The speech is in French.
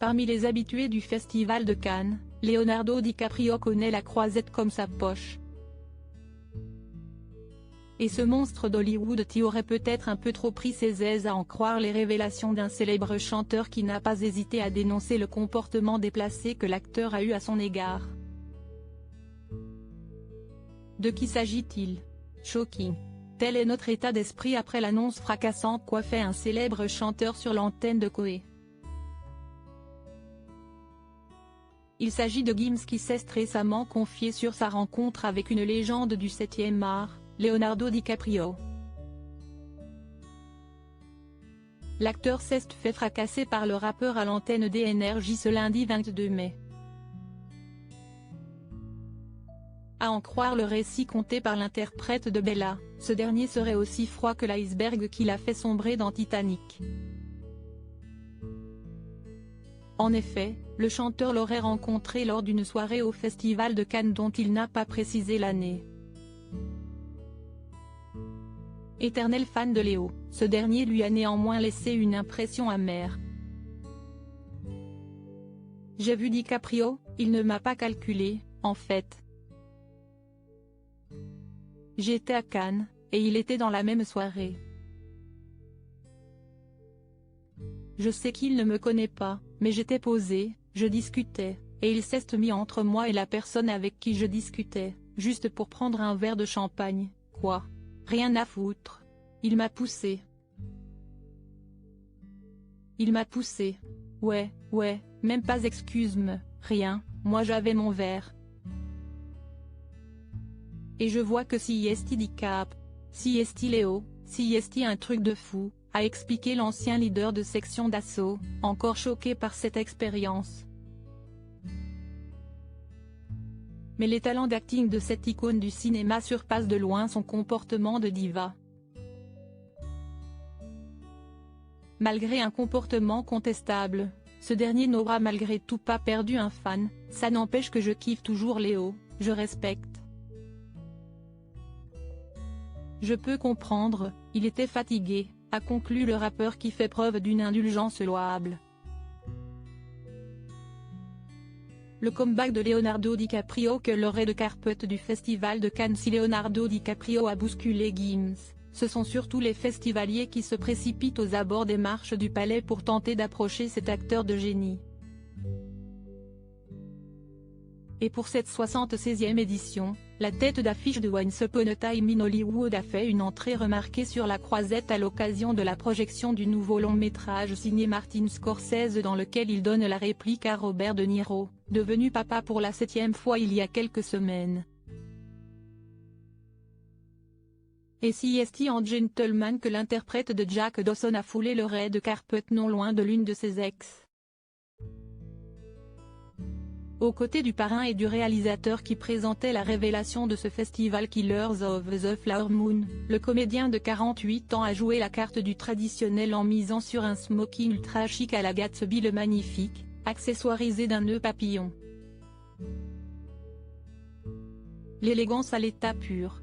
Parmi les habitués du Festival de Cannes, Leonardo DiCaprio connaît la croisette comme sa poche. Et ce monstre d'Hollywood aurait peut-être un peu trop pris ses aises à en croire les révélations d'un célèbre chanteur qui n'a pas hésité à dénoncer le comportement déplacé que l'acteur a eu à son égard. De qui s'agit-il? Shocking. Tel est notre état d'esprit après l'annonce fracassante qu'a fait un célèbre chanteur sur l'antenne de Coé. Il s'agit de Gims qui s'est récemment confié sur sa rencontre avec une légende du 7e art, Leonardo DiCaprio. L'acteur s'est fait fracasser par le rappeur à l'antenne d'Énergie ce lundi 22 mai. À en croire le récit conté par l'interprète de Bella, ce dernier serait aussi froid que l'iceberg qui l'a fait sombrer dans Titanic. En effet, le chanteur l'aurait rencontré lors d'une soirée au Festival de Cannes dont il n'a pas précisé l'année. Éternel fan de Léo, ce dernier lui a néanmoins laissé une impression amère. J'ai vu DiCaprio, il ne m'a pas calculé, en fait. J'étais à Cannes, et il était dans la même soirée. Je sais qu'il ne me connaît pas, mais j'étais posé, je discutais, et il s'est mis entre moi et la personne avec qui je discutais, juste pour prendre un verre de champagne, quoi. Rien à foutre. Il m'a poussé. Il m'a poussé. Ouais, même pas excuse-moi, rien, moi j'avais mon verre. Et je vois que si esti Dicap, si esti Léo, si esti un truc de fou, a expliqué l'ancien leader de section d'assaut, encore choqué par cette expérience. Mais les talents d'acting de cette icône du cinéma surpassent de loin son comportement de diva. Malgré un comportement contestable, ce dernier n'aura malgré tout pas perdu un fan, ça n'empêche que je kiffe toujours Léo, je respecte. Je peux comprendre, il était fatigué, a conclu le rappeur qui fait preuve d'une indulgence louable. Le comeback de Leonardo DiCaprio que le red carpet du Festival de Cannes. Si Leonardo DiCaprio a bousculé Gims, ce sont surtout les festivaliers qui se précipitent aux abords des marches du palais pour tenter d'approcher cet acteur de génie. Et pour cette 76e édition, la tête d'affiche de Once Upon a Time in Hollywood a fait une entrée remarquée sur la croisette à l'occasion de la projection du nouveau long-métrage signé Martin Scorsese dans lequel il donne la réplique à Robert De Niro, devenu papa pour la 7e fois il y a quelques semaines. Et si est-il en gentleman que l'interprète de Jack Dawson a foulé le red carpet non loin de l'une de ses ex. Aux côtés du parrain et du réalisateur qui présentait la révélation de ce festival Killers of the Flower Moon, le comédien de 48 ans a joué la carte du traditionnel en misant sur un smoking ultra chic à la Gatsby le magnifique, accessoirisé d'un nœud papillon. L'élégance à l'état pur,